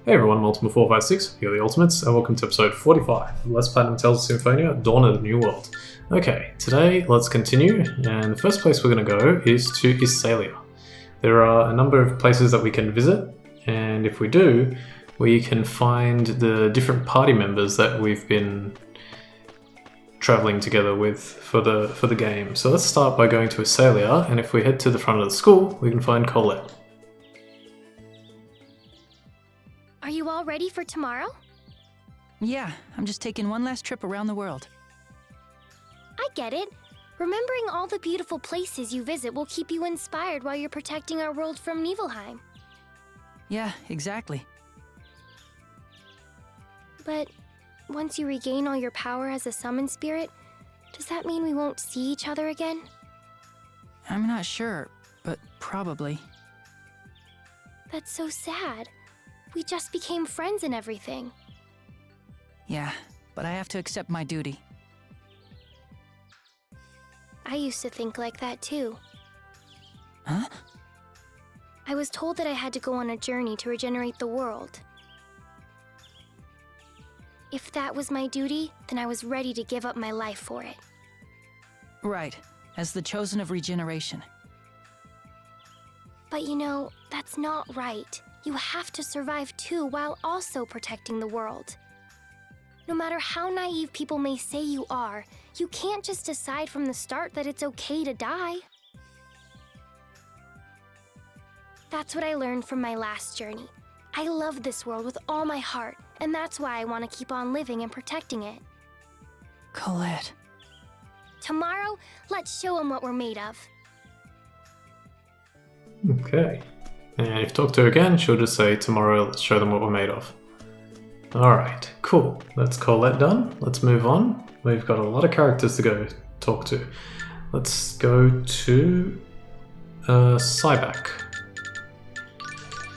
Hey everyone, Multiple456, you're the Ultimates, and welcome to episode 45 of Let's Platinum Tales of Symphonia, Dawn of the New World. Okay, today let's continue, and the first place we're going to go is to Isalia. There are a number of places that we can visit, and if we do, we can find the different party members that we've been traveling together with for the game. So let's start by going to Isalia, and if we head to the front of the school, we can find Colette. Are you all ready for tomorrow? Yeah, I'm just taking one last trip around the world. I get it. Remembering all the beautiful places you visit will keep you inspired while you're protecting our world from Niflheim. Yeah, exactly. But once you regain all your power as a summon spirit, does that mean we won't see each other again? I'm not sure, but probably. That's so sad. We just became friends and everything. Yeah, but I have to accept my duty. I used to think like that too. Huh? I was told that I had to go on a journey to regenerate the world. If that was my duty, then I was ready to give up my life for it. Right, as the chosen of regeneration. But you know, that's not right. You have to survive too while also protecting the world. No matter how naive people may say you are, you can't just decide from the start that it's okay to die. That's what I learned from my last journey. I love this world with all my heart, and that's why I want to keep on living and protecting it. Colette. Tomorrow, let's show them what we're made of. Okay. And if you talk to her again, she'll just say, tomorrow, let's show them what we're made of. Alright, cool. That's Colette done. Let's move on. We've got a lot of characters to go talk to. Let's go to Syback.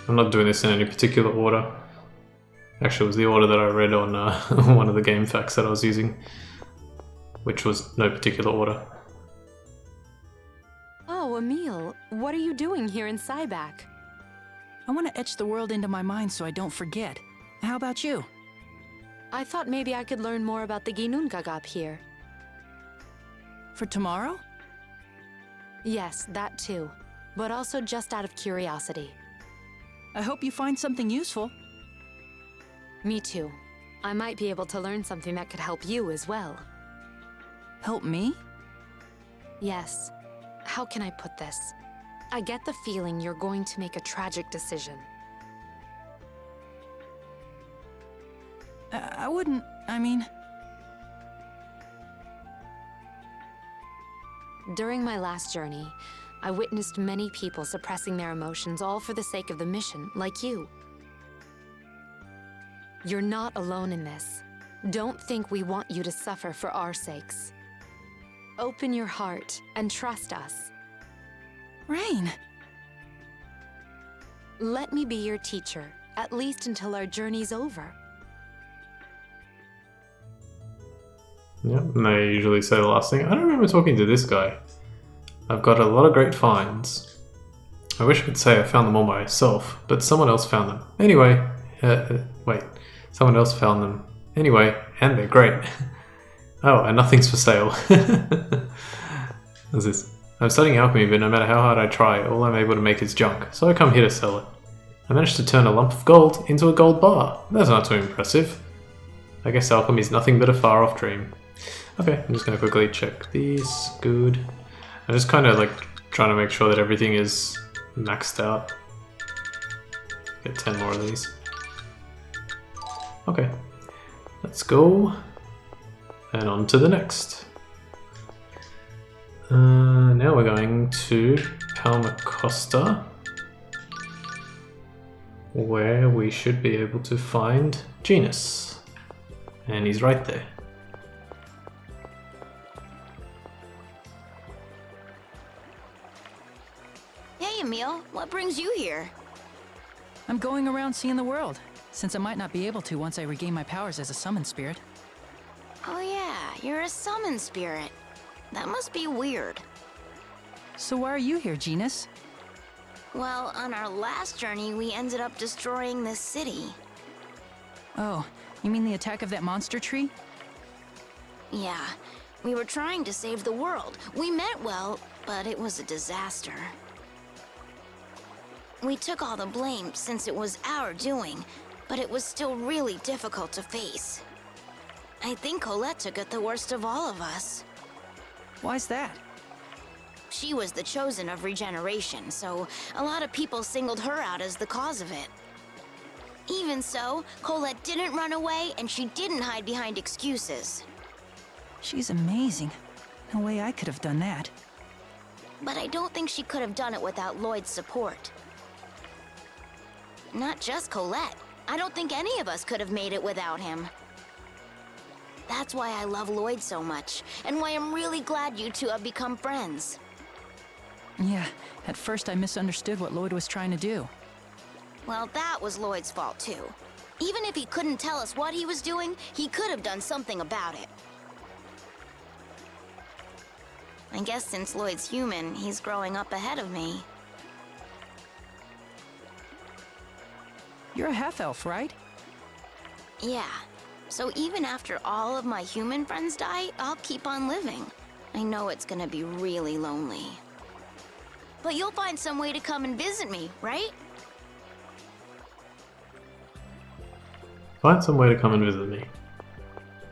I'm not doing this in any particular order. Actually, it was the order that I read on one of the game facts that I was using, which was no particular order. Oh, Emil, what are you doing here in Syback? I want to etch the world into my mind so I don't forget. How about you? I thought maybe I could learn more about the Ginnungagap here. For tomorrow? Yes, that too. But also just out of curiosity. I hope you find something useful. Me too. I might be able to learn something that could help you as well. Help me? Yes. How can I put this? I get the feeling you're going to make a tragic decision. I wouldn't, I mean... During my last journey, I witnessed many people suppressing their emotions all for the sake of the mission, like you. You're not alone in this. Don't think we want you to suffer for our sakes. Open your heart and trust us. Rain! Let me be your teacher, at least until our journey's over. Yep, and they usually say the last thing. I don't remember talking to this guy. I've got a lot of great finds. I wish I could say I found them all myself, but someone else found them. Anyway, wait, someone else found them. Anyway, and they're great. Oh, and nothing's for sale. What's this? I'm studying alchemy, but no matter how hard I try, all I'm able to make is junk, so I come here to sell it. I managed to turn a lump of gold into a gold bar. That's not too impressive. I guess alchemy is nothing but a far-off dream. Okay, I'm just going to quickly check these. Good. I'm just kind of like trying to make sure that everything is maxed out. Get 10 more of these. Okay, let's go. And on to the next. Now we're going to Palma Costa, where we should be able to find Genus. And he's right there. Hey, Emil, what brings you here? I'm going around seeing the world, since I might not be able to once I regain my powers as a summon spirit. Oh yeah, you're a summon spirit. That must be weird. So why are you here, Genus? Well, on our last journey, we ended up destroying this city. Oh, you mean the attack of that monster tree? Yeah, we were trying to save the world. We meant well, but it was a disaster. We took all the blame since it was our doing, but it was still really difficult to face. I think Colette took it the worst of all of us. Why's that? She was the chosen of regeneration, so a lot of people singled her out as the cause of it. Even so, Colette didn't run away and she didn't hide behind excuses. She's amazing. No way I could have done that. But I don't think she could have done it without Lloyd's support. Not just Colette. I don't think any of us could have made it without him. That's why I love Lloyd so much, and why I'm really glad you two have become friends. Yeah, at first I misunderstood what Lloyd was trying to do. Well, that was Lloyd's fault too. Even if he couldn't tell us what he was doing, he could have done something about it. I guess since Lloyd's human, he's growing up ahead of me. You're a half-elf, right? Yeah. So even after all of my human friends die, I'll keep on living. I know it's gonna be really lonely. But you'll find some way to come and visit me, right? Find some way to come and visit me.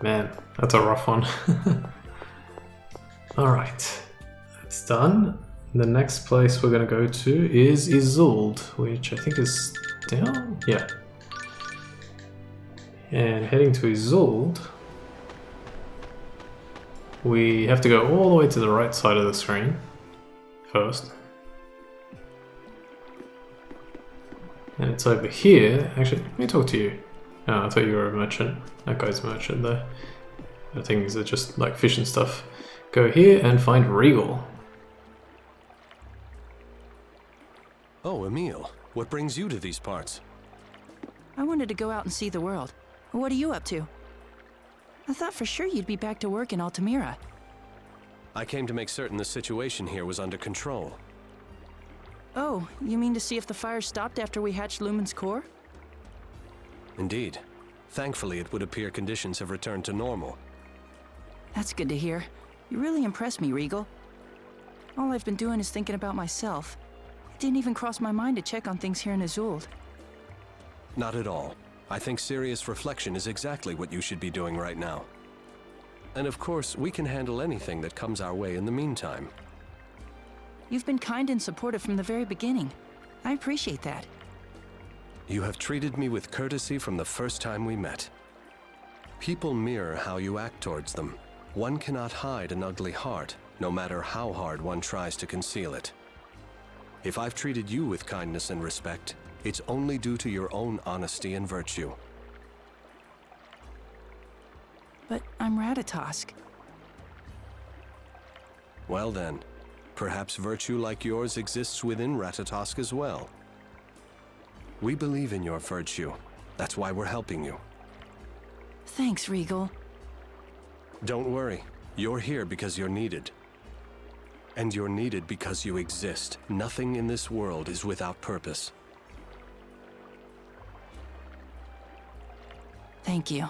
Man, that's a rough one. Alright, that's done. The next place we're going to go to is Isolde, which I think is down? Yeah. And heading to Isolde, we have to go all the way to the right side of the screen first. And it's over here. Actually, let me talk to you. Oh, I thought you were a merchant. That guy's a merchant though. The things are just like fish and stuff. Go here and find Regal. Oh, Emil, what brings you to these parts? I wanted to go out and see the world. What are you up to? I thought for sure you'd be back to work in Altamira. I came to make certain the situation here was under control. Oh, you mean to see if the fire stopped after we hatched Lumen's core? Indeed. Thankfully, it would appear conditions have returned to normal. That's good to hear. You really impressed me, Regal. All I've been doing is thinking about myself. It didn't even cross my mind to check on things here in Isolde. Not at all. I think serious reflection is exactly what you should be doing right now. And of course, we can handle anything that comes our way in the meantime. You've been kind and supportive from the very beginning. I appreciate that. You have treated me with courtesy from the first time we met. People mirror how you act towards them. One cannot hide an ugly heart, no matter how hard one tries to conceal it. If I've treated you with kindness and respect, it's only due to your own honesty and virtue. But I'm Ratatosk. Well then, perhaps virtue like yours exists within Ratatosk as well. We believe in your virtue. That's why we're helping you. Thanks, Regal. Don't worry. You're here because you're needed. And you're needed because you exist. Nothing in this world is without purpose. Thank you.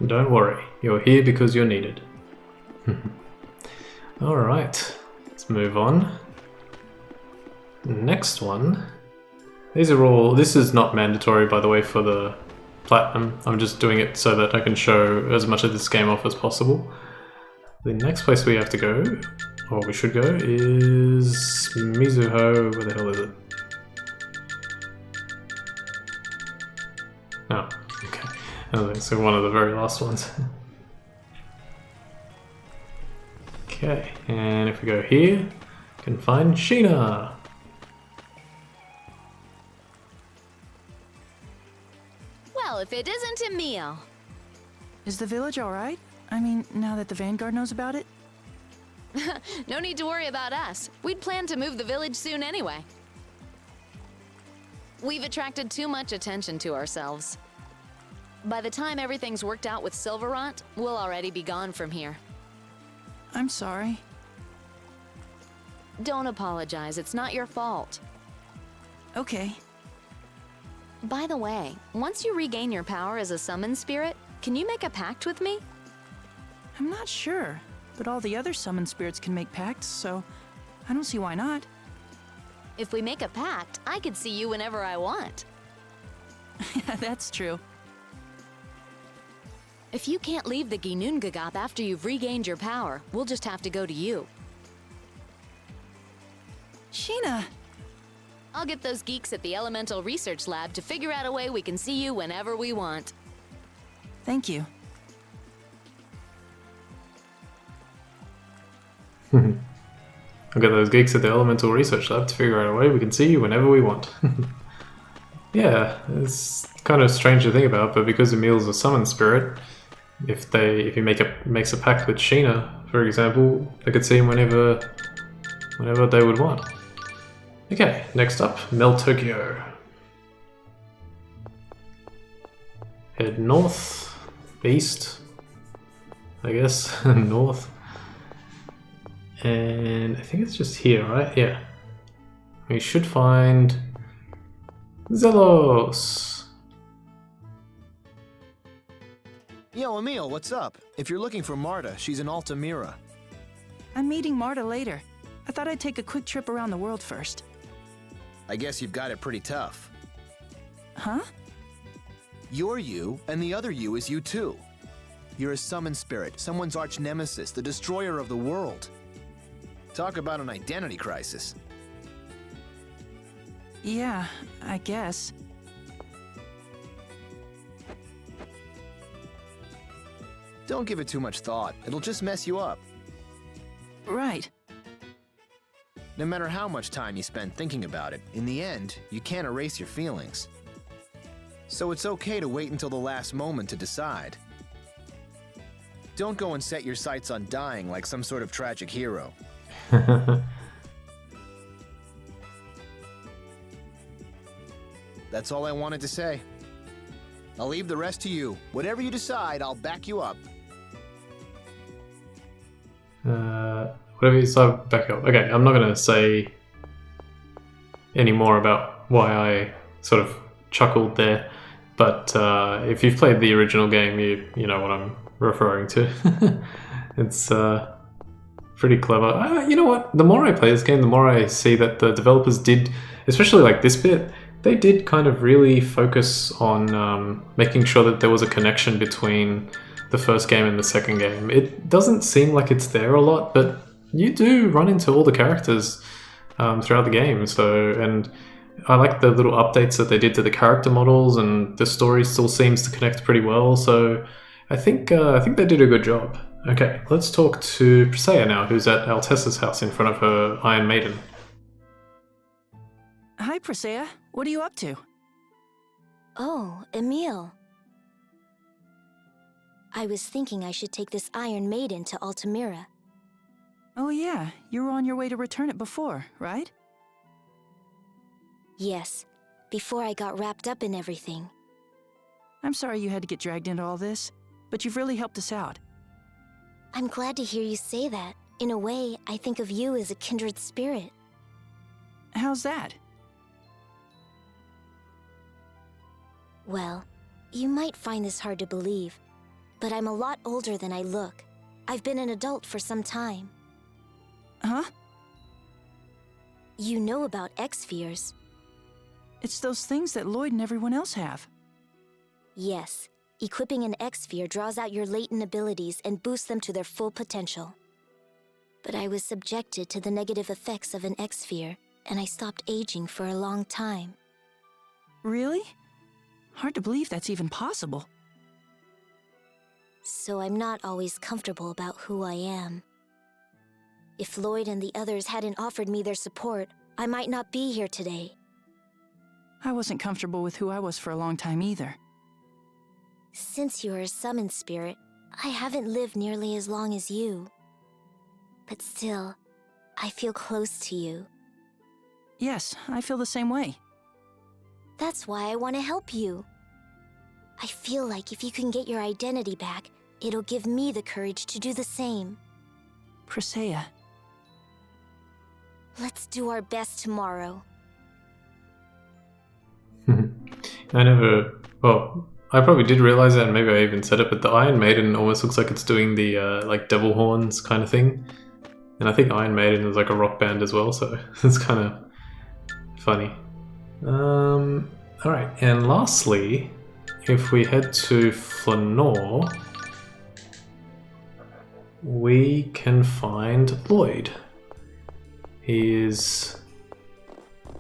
Don't worry, you're here because you're needed. Alright, let's move on. Next one. These are all, this is not mandatory by the way for the Platinum. I'm just doing it so that I can show as much of this game off as possible. The next place we have to go, or we should go, is Mizuho. Where the hell is it? Oh, okay. Okay, so one of the very last ones. Okay, and if we go here, we can find Sheena. Well, if it isn't Emil. Is the village all right? I mean, now that the Vanguard knows about it? No need to worry about us. We'd planned to move the village soon anyway. We've attracted too much attention to ourselves. By the time everything's worked out with Silverant, we'll already be gone from here. I'm sorry. Don't apologize, it's not your fault. Okay. By the way, once you regain your power as a summoned spirit, can you make a pact with me? I'm not sure, but all the other summoned spirits can make pacts, so I don't see why not. If we make a pact, I could see you whenever I want. Yeah, that's true. If you can't leave the Ginnungagap after you've regained your power, we'll just have to go to you. Sheena! I'll get those geeks at the Elemental Research Lab to figure out a way we can see you whenever we want. Thank you. I'll get those geeks at the Elemental Research Lab to figure out a way we can see you whenever we want. Yeah, it's kind of strange to think about, but because Emil's a summoned spirit, if he makes a pact with Sheena, for example, they could see him whenever they would want. Okay, next up, Mel Tokyo. Head north, east, I guess, north. And I think it's just here, right? Yeah. We should find Zelos. Yo, Emil, what's up? If you're looking for Marta, she's in Altamira. I'm meeting Marta later. I thought I'd take a quick trip around the world first. I guess you've got it pretty tough. Huh? You're you, and the other you is you too. You're a summoned spirit, someone's arch nemesis, the destroyer of the world. Talk about an identity crisis. Yeah, I guess. Don't give it too much thought. It'll just mess you up. Right. No matter how much time you spend thinking about it, in the end, you can't erase your feelings. So it's okay to wait until the last moment to decide. Don't go and set your sights on dying like some sort of tragic hero. That's all I wanted to say. I'll leave the rest to you. Whatever you decide, I'll back you up. Whatever you decide, back up. Okay, I'm not going to say any more about why I sort of chuckled there, but if you've played the original game, you know what I'm referring to. It's pretty clever. You know what? The more I play this game, the more I see that the developers did, especially like this bit, they did kind of really focus on making sure that there was a connection between the first game and the second game. It doesn't seem like it's there a lot, but you do run into all the characters throughout the game. And I like the little updates that they did to the character models, and the story still seems to connect pretty well. So I think they did a good job. Okay, let's talk to Presea now, who's at Altessa's house in front of her Iron Maiden. Hi, Presea. What are you up to? Oh, Emil. I was thinking I should take this Iron Maiden to Altamira. Oh yeah, you were on your way to return it before, right? Yes, before I got wrapped up in everything. I'm sorry you had to get dragged into all this, but you've really helped us out. I'm glad to hear you say that. In a way, I think of you as a kindred spirit. How's that? Well, you might find this hard to believe, but I'm a lot older than I look. I've been an adult for some time. Huh? You know about X-spheres. It's those things that Lloyd and everyone else have. Yes, equipping an X-sphere draws out your latent abilities and boosts them to their full potential. But I was subjected to the negative effects of an X-sphere, and I stopped aging for a long time. Really? Hard to believe that's even possible. So I'm not always comfortable about who I am. If Lloyd and the others hadn't offered me their support, I might not be here today. I wasn't comfortable with who I was for a long time either. Since you are a summoned spirit, I haven't lived nearly as long as you. But still, I feel close to you. Yes, I feel the same way. That's why I want to help you. I feel like if you can get your identity back, it'll give me the courage to do the same. Presea. Let's do our best tomorrow. I never... Well, I probably did realize that, and maybe I even said it, but the Iron Maiden almost looks like it's doing the, like, devil horns kind of thing. And I think Iron Maiden is like a rock band as well, so it's kind of funny. Alright, and lastly, if we head to Flanor, we can find Lloyd. He is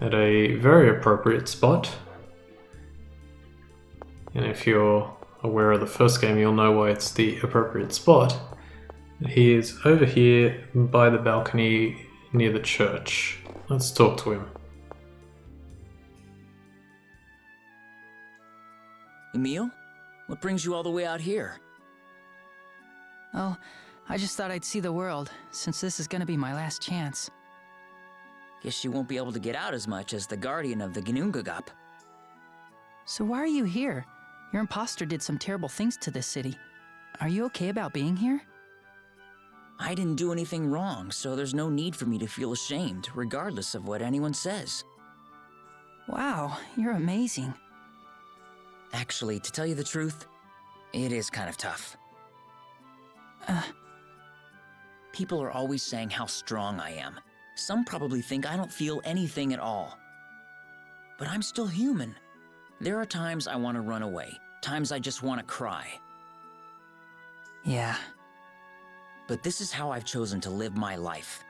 at a very appropriate spot. And if you're aware of the first game, you'll know why it's the appropriate spot. He is over here by the balcony near the church. Let's talk to him. Emil? What brings you all the way out here? Oh, I just thought I'd see the world, since this is gonna be my last chance. Guess you won't be able to get out as much as the guardian of the Ginnungagap. So why are you here? Your imposter did some terrible things to this city. Are you okay about being here? I didn't do anything wrong, so there's no need for me to feel ashamed, regardless of what anyone says. Wow, you're amazing. Actually, to tell you the truth, it is kind of tough. People are always saying how strong I am. Some probably think I don't feel anything at all. But I'm still human. There are times I want to run away, times I just want to cry. Yeah. But this is how I've chosen to live my life.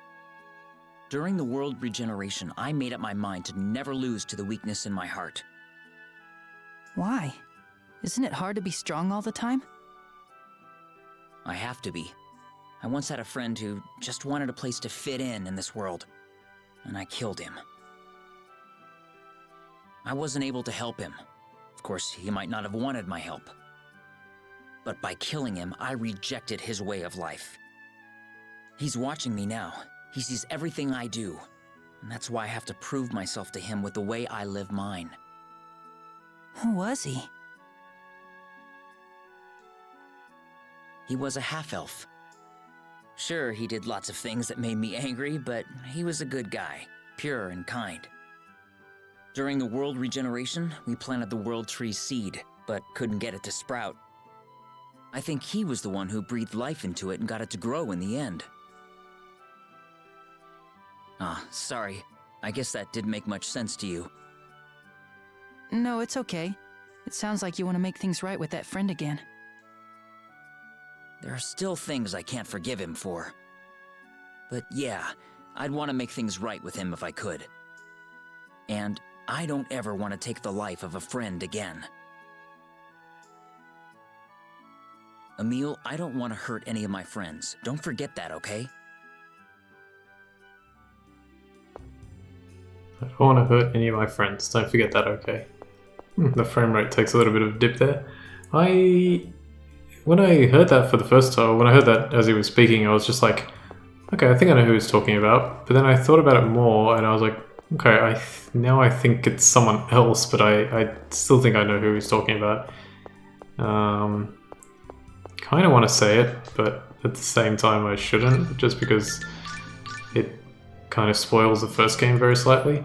During the world regeneration, I made up my mind to never lose to the weakness in my heart. Why? Isn't it hard to be strong all the time? I have to be. I once had a friend who just wanted a place to fit in this world, and I killed him. I wasn't able to help him. Of course, he might not have wanted my help. But by killing him, I rejected his way of life. He's watching me now. He sees everything I do. And that's why I have to prove myself to him with the way I live mine. Who was he? He was a half-elf. Sure, he did lots of things that made me angry, but he was a good guy, pure and kind. During the world regeneration, we planted the world tree seed, but couldn't get it to sprout. I think he was the one who breathed life into it and got it to grow in the end. Sorry. I guess that didn't make much sense to you. No, it's okay. It sounds like you want to make things right with that friend again. There are still things I can't forgive him for. But yeah, I'd want to make things right with him if I could. And I don't ever want to take the life of a friend again. Emil, I don't want to hurt any of my friends. Don't forget that, okay? I don't want to hurt any of my friends. Don't forget that, okay? The frame rate takes a little bit of a dip there. When I heard that for the first time, when I heard that as he was speaking, I was just like, okay, I think I know who he's talking about. But then I thought about it more, and I was like, okay, now I think it's someone else, but I still think I know who he's talking about. Kind of want to say it, but at the same time I shouldn't, just because it kind of spoils the first game very slightly.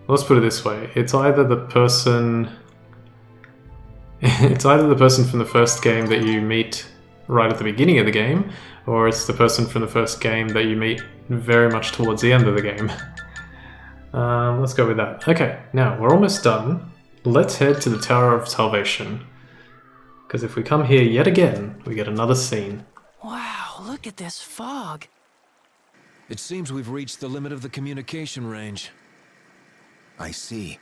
Let's put it this way: it's either the person from the first game that you meet right at the beginning of the game, or it's the person from the first game that you meet very much towards the end of the game. Let's go with that. Okay, now we're almost done. Let's head to the Tower of Salvation, because if we come here yet again, we get another scene. Wow, look at this fog. It seems we've reached the limit of the communication range. I see.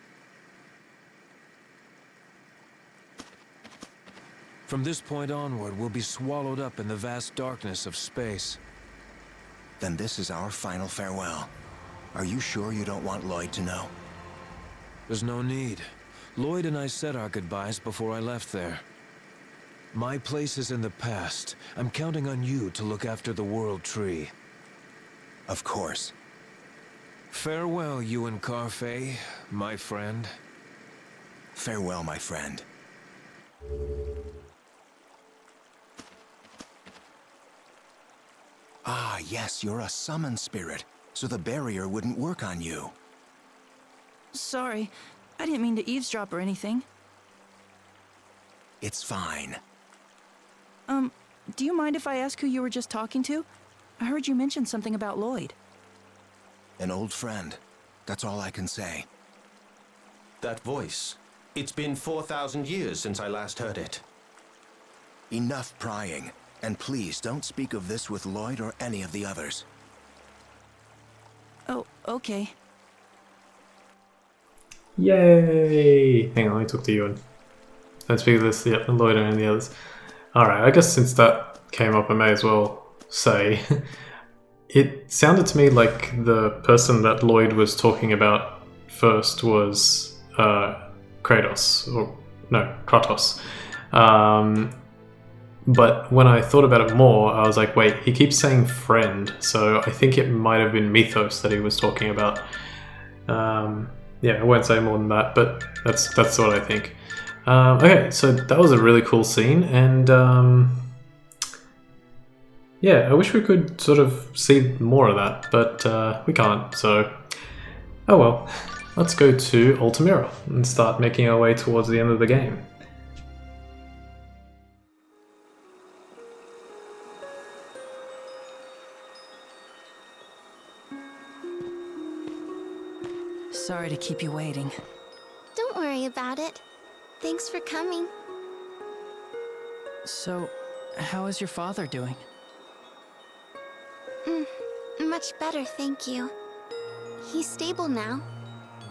From this point onward, we'll be swallowed up in the vast darkness of space. Then this is our final farewell. Are you sure you don't want Lloyd to know? There's no need. Lloyd and I said our goodbyes before I left there. My place is in the past. I'm counting on you to look after the World Tree. Of course. Farewell, Ewan Carfey, my friend. Farewell, my friend. Ah, yes, you're a summon spirit, so the barrier wouldn't work on you. Sorry, I didn't mean to eavesdrop or anything. It's fine. Do you mind if I ask who you were just talking to? I heard you mention something about Lloyd. An old friend. That's all I can say. That voice. It's been 4,000 years since I last heard it. Enough prying. And please don't speak of this with Lloyd or any of the others. Oh, okay. Yay! Hang on, let me talk to you and don't speak of this, yeah, Lloyd and the others. Alright, I guess since that came up, I may as well say it sounded to me like the person that Lloyd was talking about first was Kratos, or no, Kratos. But when I thought about it more, I was like, wait, he keeps saying friend, so I think it might have been Mythos that he was talking about. Yeah, I won't say more than that, but that's what I think. Okay, so that was a really cool scene, and yeah, I wish we could sort of see more of that, but we can't, so oh well. Let's go to Altamira and start making our way towards the end of the game. Sorry to keep you waiting. Don't worry about it. Thanks for coming. So, how is your father doing? Much better, thank you. He's stable now.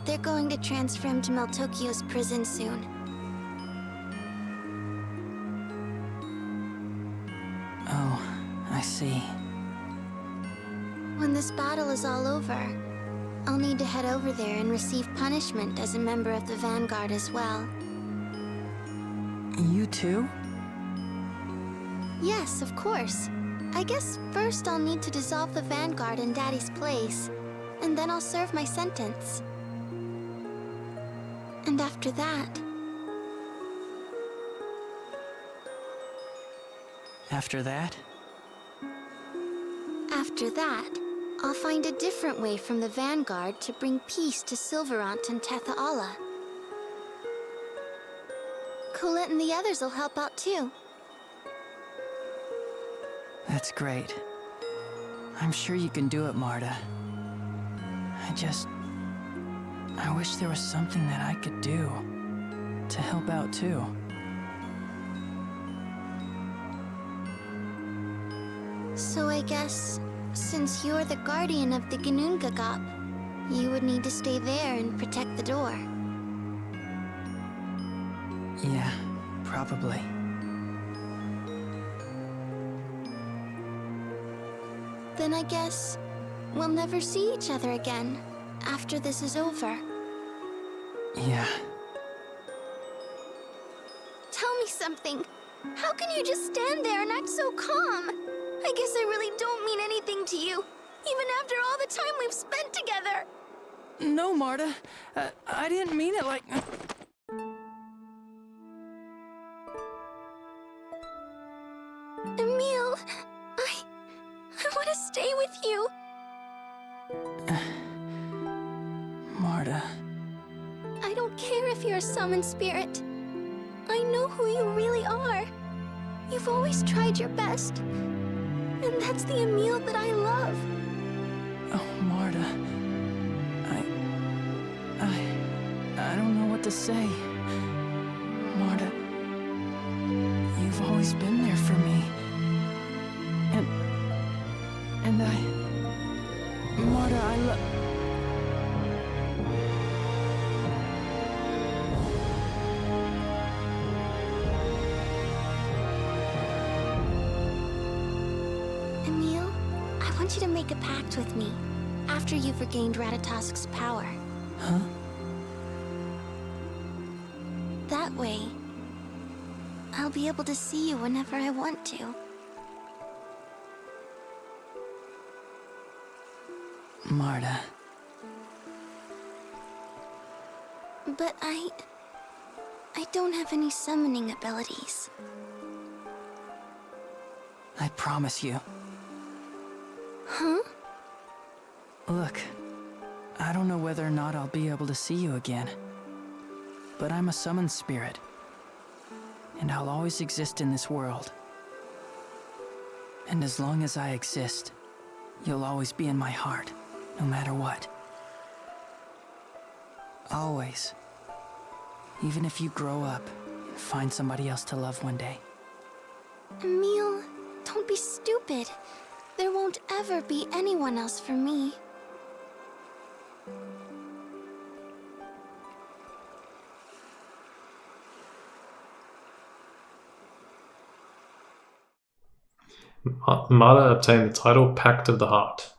They're going to transfer him to Meltokio's prison soon. Oh, I see. When this battle is all over, I'll need to head over there and receive punishment as a member of the Vanguard as well. You too? Yes, of course. I guess first I'll need to dissolve the Vanguard in Daddy's place, and then I'll serve my sentence. And after that... After that? After that, I'll find a different way from the Vanguard to bring peace to Silverant and Tethaala. Colette and the others will help out too. That's great. I'm sure you can do it, Marta. I wish there was something that I could do to help out too. So I guess, since you're the guardian of the Ginnungagap, you would need to stay there and protect the door. Yeah, probably. Then I guess we'll never see each other again after this is over. Yeah. Tell me something. How can you just stand there and act so calm? I guess I really don't mean anything to you, even after all the time we've spent together. No, Marta. I didn't mean it like... Emil, I want to stay with you. Marta. I don't care if you're a summoned spirit. I know who you really are. You've always tried your best. And that's the Emil that I love. Oh, Marta. I don't know what to say. Marta, you've always been there for me. And Marta, I love... Emil, I want you to make a pact with me after you've regained Ratatosk's power. Huh? That way, I'll be able to see you whenever I want to. Marta. But I don't have any summoning abilities. I promise you. Huh? Look, I don't know whether or not I'll be able to see you again. but I'm a summoned spirit. And I'll always exist in this world. And as long as I exist, you'll always be in my heart, no matter what. Always. Even if you grow up and find somebody else to love one day. Emil, don't be stupid. There won't ever be anyone else for me. Marta obtained the title Pact of the Heart.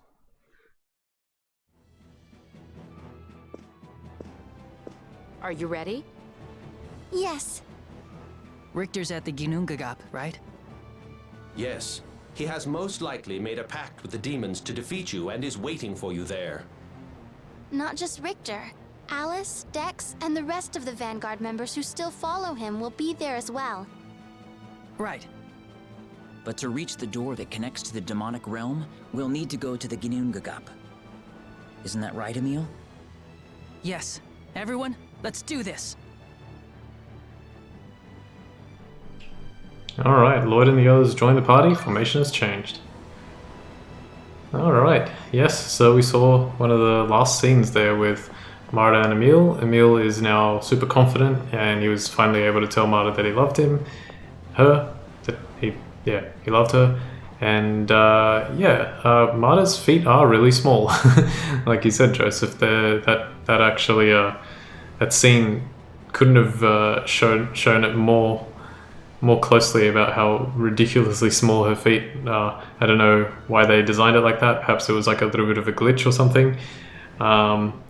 Are you ready? Yes. Richter's at the Ginnungagap, right? Yes. He has most likely made a pact with the demons to defeat you and is waiting for you there. Not just Richter. Alice, Dex, and the rest of the Vanguard members who still follow him will be there as well. Right. But to reach the door that connects to the demonic realm, we'll need to go to the Ginnungagap. Isn't that right, Emil? Yes. Everyone, let's do this. Alright, Lloyd and the others join the party. Formation has changed. Alright, yes, so we saw one of the last scenes there with Marta and Emil. Emil is now super confident and he was finally able to tell Marta that he loved he loved her. And Marta's feet are really small. Like you said, Joseph, that scene couldn't have shown it more closely about how ridiculously small her feet are. I don't know why they designed it like that. Perhaps it was like a little bit of a glitch or something.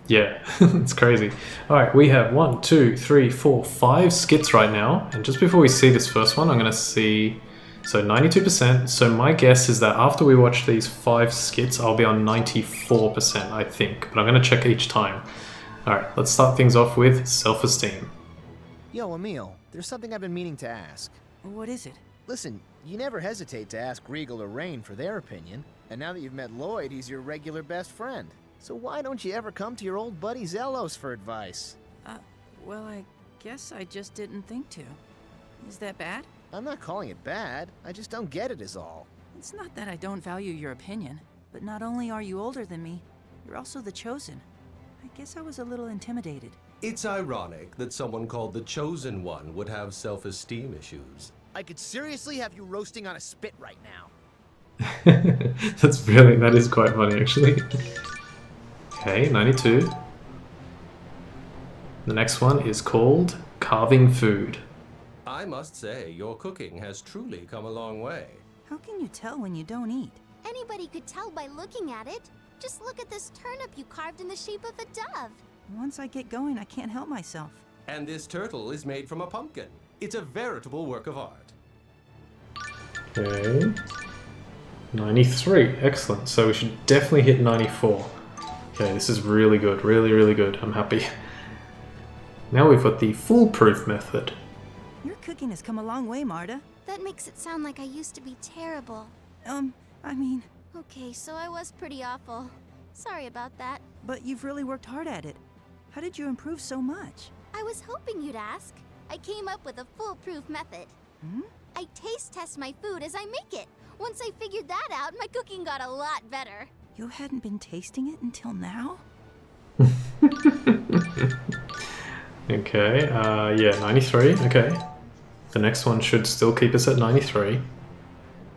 It's crazy. Alright, we have 1, 2, 3, 4, 5 skits right now. And just before we see this first one, I'm going to see... So 92%. So my guess is that after we watch these 5 skits, I'll be on 94%, I think. But I'm going to check each time. Alright, let's start things off with self-esteem. Yo, Emil, there's something I've been meaning to ask. What is it? Listen, you never hesitate to ask Regal or Rain for their opinion. And now that you've met Lloyd, he's your regular best friend. So why don't you ever come to your old buddy Zelos for advice? Well, I guess I just didn't think to. Is that bad? I'm not calling it bad. I just don't get it is all. It's not that I don't value your opinion, but not only are you older than me, you're also the Chosen. I guess I was a little intimidated. It's ironic that someone called the Chosen One would have self-esteem issues. I could seriously have you roasting on a spit right now. That is quite funny, actually. Okay, 92. The next one is called Carving Food. I must say, your cooking has truly come a long way. How can you tell when you don't eat? Anybody could tell by looking at it. Just look at this turnip you carved in the shape of a dove. Once I get going, I can't help myself. And this turtle is made from a pumpkin. It's a veritable work of art. Okay. 93. Excellent. So we should definitely hit 94. Okay, this is really good. Really, really good. I'm happy. Now we've got the foolproof method. Your cooking has come a long way, Marta. That makes it sound like I used to be terrible. Okay, so I was pretty awful. Sorry about that. But you've really worked hard at it. How did you improve so much? I was hoping you'd ask. I came up with a foolproof method. I taste test my food as I make it. Once I figured that out, my cooking got a lot better. You hadn't been tasting it until now? Okay, 93. Okay. The next one should still keep us at 93.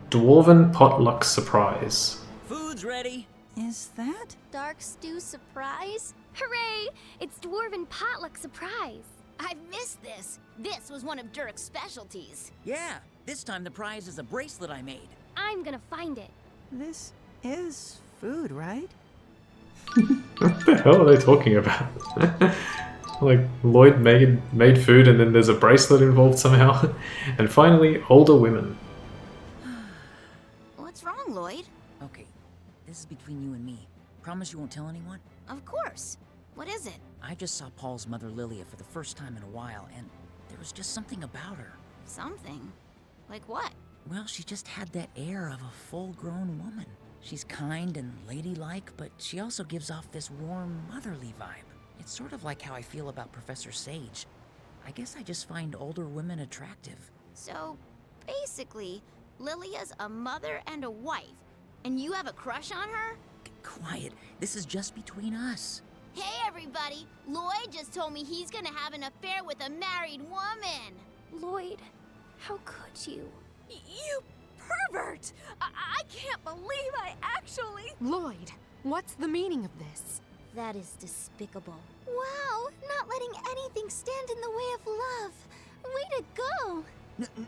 Dwarven Potluck Surprise. Food's ready. Is that? Dark stew surprise? Hooray! It's Dwarven Potluck Surprise. I missed this. This was one of Dirk's specialties. Yeah, this time the prize is a bracelet I made. I'm gonna find it. This is food, right? What the hell are they talking about? Like, Lloyd made food and then there's a bracelet involved somehow. And finally, older women. What's wrong, Lloyd? Okay, this is between you and me. Promise you won't tell anyone? Of course. What is it? I just saw Paul's mother Lilia for the first time in a while, and there was just something about her. Something? Like what? Well, she just had that air of a full-grown woman. She's kind and ladylike, but she also gives off this warm, motherly vibe. It's sort of like how I feel about Professor Sage. I guess I just find older women attractive. So, basically, Lilia's a mother and a wife, and you have a crush on her? Quiet. This is just between us. Hey, everybody! Lloyd just told me he's gonna have an affair with a married woman! Lloyd, how could you? You pervert! I can't believe I actually... Lloyd, what's the meaning of this? That is despicable. Wow, not letting anything stand in the way of love. Way to go!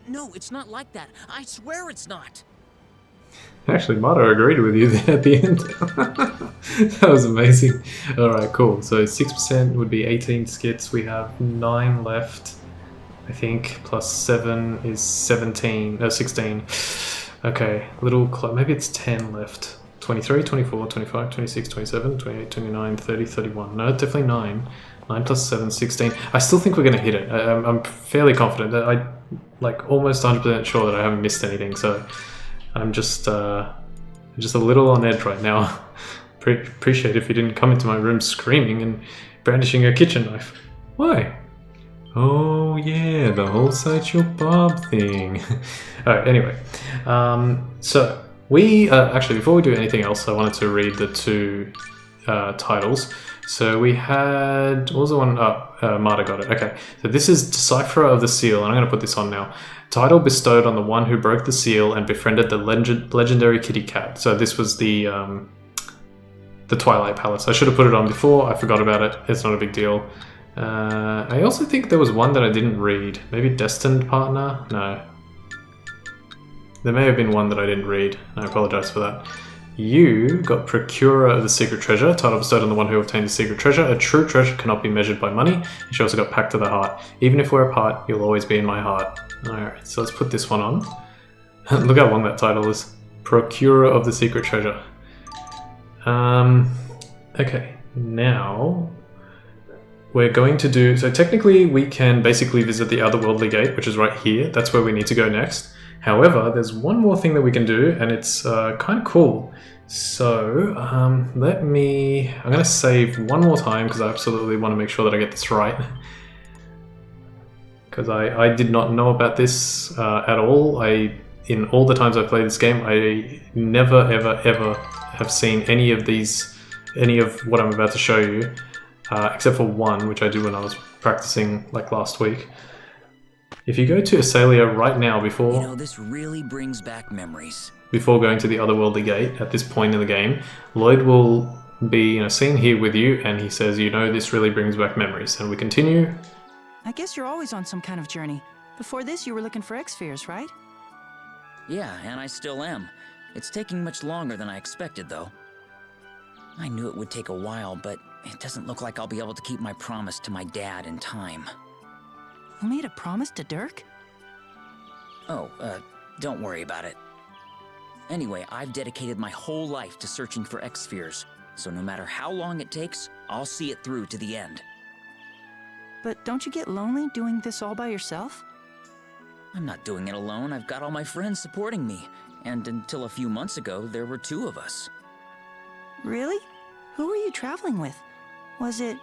No, it's not like that. I swear it's not. Actually, Marta agreed with you there at the end. That was amazing. Alright, cool. So 6% would be 18 skits. We have 9 left, I think, plus 7 is 17. No, 16. Okay, little close. Maybe it's 10 left. 23, 24, 25, 26, 27, 28, 29, 30, 31. No, definitely 9. 9 plus 7, 16. I still think we're going to hit it. I'm fairly confident. I'm like almost 100% sure that I haven't missed anything. So I'm just a little on edge right now. Appreciate if you didn't come into my room screaming and brandishing a kitchen knife. Why? Oh yeah, the whole Cite Your Bob thing. Alright, anyway. So we actually, before we do anything else, I wanted to read the 2 titles. So we had, what was the one? Marta got it. Okay, so this is Decipherer of the Seal, and I'm going to put this on now. Title bestowed on the one who broke the seal and befriended the legendary kitty cat. So this was the Twilight Palace. I should have put it on before. I forgot about it. It's not a big deal. I also think there was one that I didn't read. Maybe Destined Partner? No. There may have been one that I didn't read. I apologize for that. You got Procurer of the Secret Treasure, title bestowed on the one who obtained the secret treasure. A true treasure cannot be measured by money. And she also got Pact to the Heart. Even if we're apart, you'll always be in my heart. Alright, so let's put this one on. Look how long that title is. Procurer of the Secret Treasure. Okay, now we're going to do... So technically we can basically visit the Otherworldly Gate, which is right here. That's where we need to go next. However, there's one more thing that we can do, and it's kind of cool. So, I'm going to save one more time, because I absolutely want to make sure that I get this right. Because I did not know about this at all. In all the times I've played this game, I never, ever, ever have seen any of what I'm about to show you, except for one, which I did when I was practicing like last week. If you go to Asalia right now before... You know, this really brings back memories. Before going to the Otherworldly Gate, at this point in the game, Lloyd will be seen here with you, and he says, you know, this really brings back memories. And we continue. I guess you're always on some kind of journey. Before this, you were looking for X-Spheres, right? Yeah, and I still am. It's taking much longer than I expected, though. I knew it would take a while, but it doesn't look like I'll be able to keep my promise to my dad in time. You made a promise to Dirk? Oh, don't worry about it. Anyway, I've dedicated my whole life to searching for X-Spheres, so no matter how long it takes, I'll see it through to the end. But don't you get lonely doing this all by yourself? I'm not doing it alone. I've got all my friends supporting me, and until a few months ago, there were 2 of us. Really? Who were you traveling with? Was it...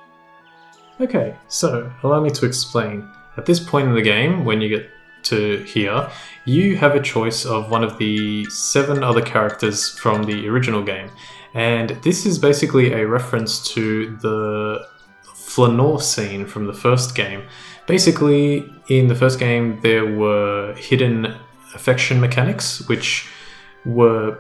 Okay, so allow me to explain. At this point in the game, when you get to here, you have a choice of one of the 7 other characters from the original game. And this is basically a reference to the Flanor scene from the first game. Basically, in the first game, there were hidden affection mechanics, which were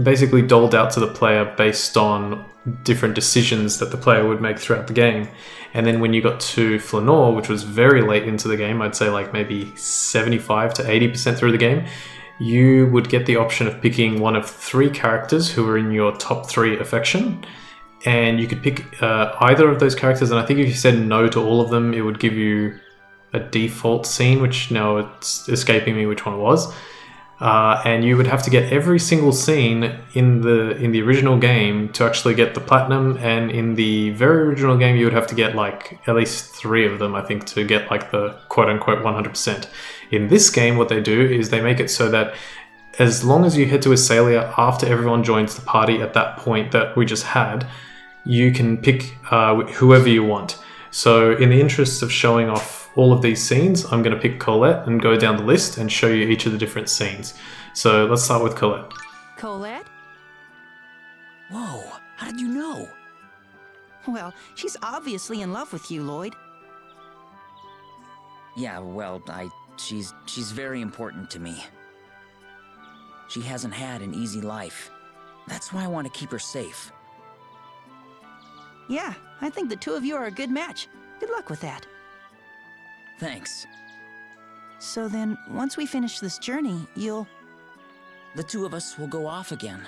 basically doled out to the player based on different decisions that the player would make throughout the game. And then when you got to Flanor, which was very late into the game, I'd say like maybe 75 to 80% through the game, you would get the option of picking one of 3 characters who were in your top 3 affection. And you could pick either of those characters, and I think if you said no to all of them, it would give you a default scene, which now it's escaping me which one it was. And you would have to get every single scene in the original game to actually get the platinum, and in the very original game you would have to get like at least 3 of them, I think, to get like the quote-unquote 100%. In this game, what they do is they make it so that as long as you head to Asalia after everyone joins the party at that point that we just had, you can pick whoever you want. So in the interest of showing off all of these scenes, I'm going to pick Colette and go down the list and show you each of the different scenes. So let's start with Colette. Colette? Whoa, how did you know? Well, she's obviously in love with you, Lloyd. Yeah, well, she's very important to me. She hasn't had an easy life. That's why I want to keep her safe. Yeah, I think the two of you are a good match. Good luck with that. Thanks. So then, once we finish this journey, you'll... The two of us will go off again.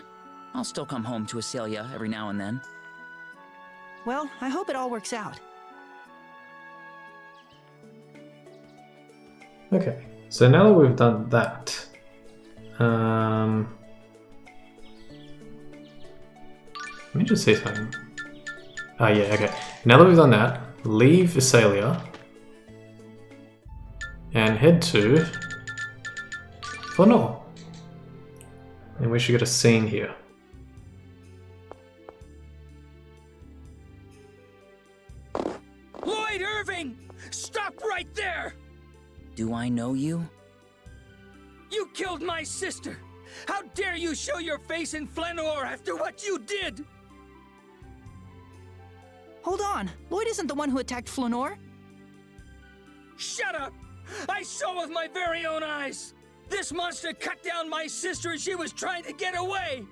I'll still come home to Azalea every now and then. Well, I hope it all works out. Okay, so now that we've done that, let me just say something. Ah, yeah, okay. Now that we've done that, leave Azalea and head to Flanor. And we should get a scene here. Lloyd Irving! Stop right there! Do I know you? You killed my sister! How dare you show your face in Flanor after what you did? Hold on, Lloyd isn't the one who attacked Flanor. Shut up! I saw with my very own eyes! This monster cut down my sister as she was trying to get away!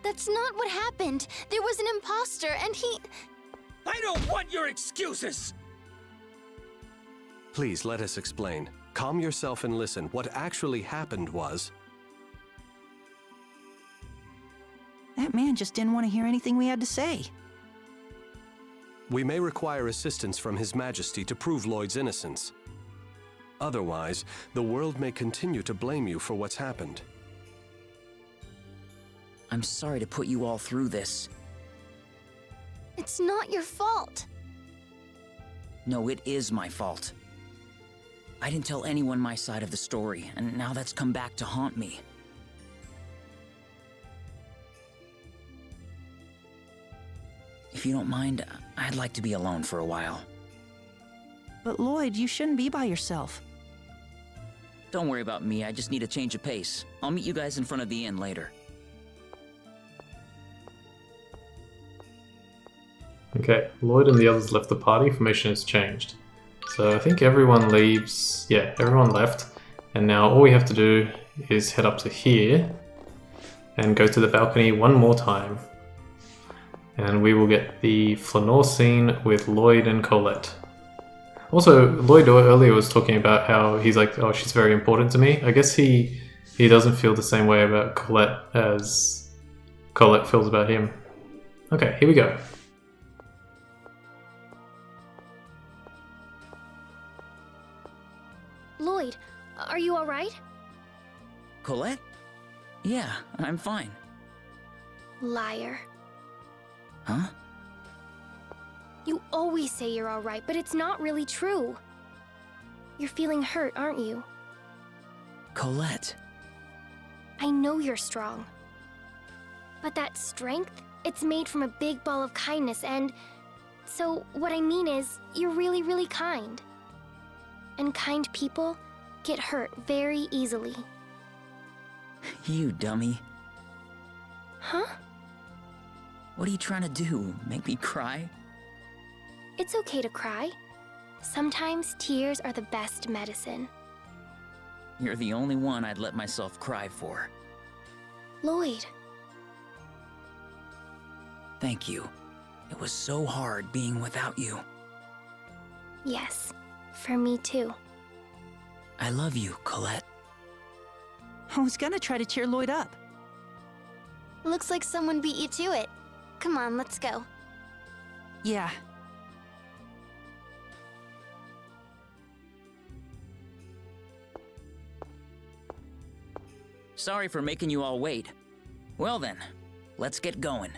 That's not what happened. There was an imposter and he... I don't want your excuses! Please let us explain. Calm yourself and listen. What actually happened was... That man just didn't want to hear anything we had to say. We may require assistance from His Majesty to prove Lloyd's innocence. Otherwise, the world may continue to blame you for what's happened. I'm sorry to put you all through this. It's not your fault. No, it is my fault. I didn't tell anyone my side of the story, and now that's come back to haunt me. If you don't mind, I'd like to be alone for a while. But Lloyd, you shouldn't be by yourself. Don't worry about me, I just need a change of pace. I'll meet you guys in front of the inn later. Okay, Lloyd and the others left the party. Formation has changed. So I think everyone leaves. Yeah, everyone left. And now all we have to do is head up to here and go to the balcony one more time. And we will get the Flanor scene with Lloyd and Colette. Also, Lloyd earlier was talking about how he's like, oh, she's very important to me. I guess he doesn't feel the same way about Colette as Colette feels about him. Okay, here we go. Lloyd, are you alright? Colette? Yeah, I'm fine. Liar. Huh? You always say you're alright, but it's not really true. You're feeling hurt, aren't you? Colette. I know you're strong. But that strength, it's made from a big ball of kindness and... So, what I mean is, you're really, really kind. And kind people get hurt very easily. You dummy. Huh? What are you trying to do? Make me cry? It's okay to cry. Sometimes tears are the best medicine. You're the only one I'd let myself cry for. Lloyd. Thank you. It was so hard being without you. Yes, for me too. I love you, Colette. I was gonna try to cheer Lloyd up. Looks like someone beat you to it. Come on, let's go. Yeah. Sorry for making you all wait. Well then, let's get going.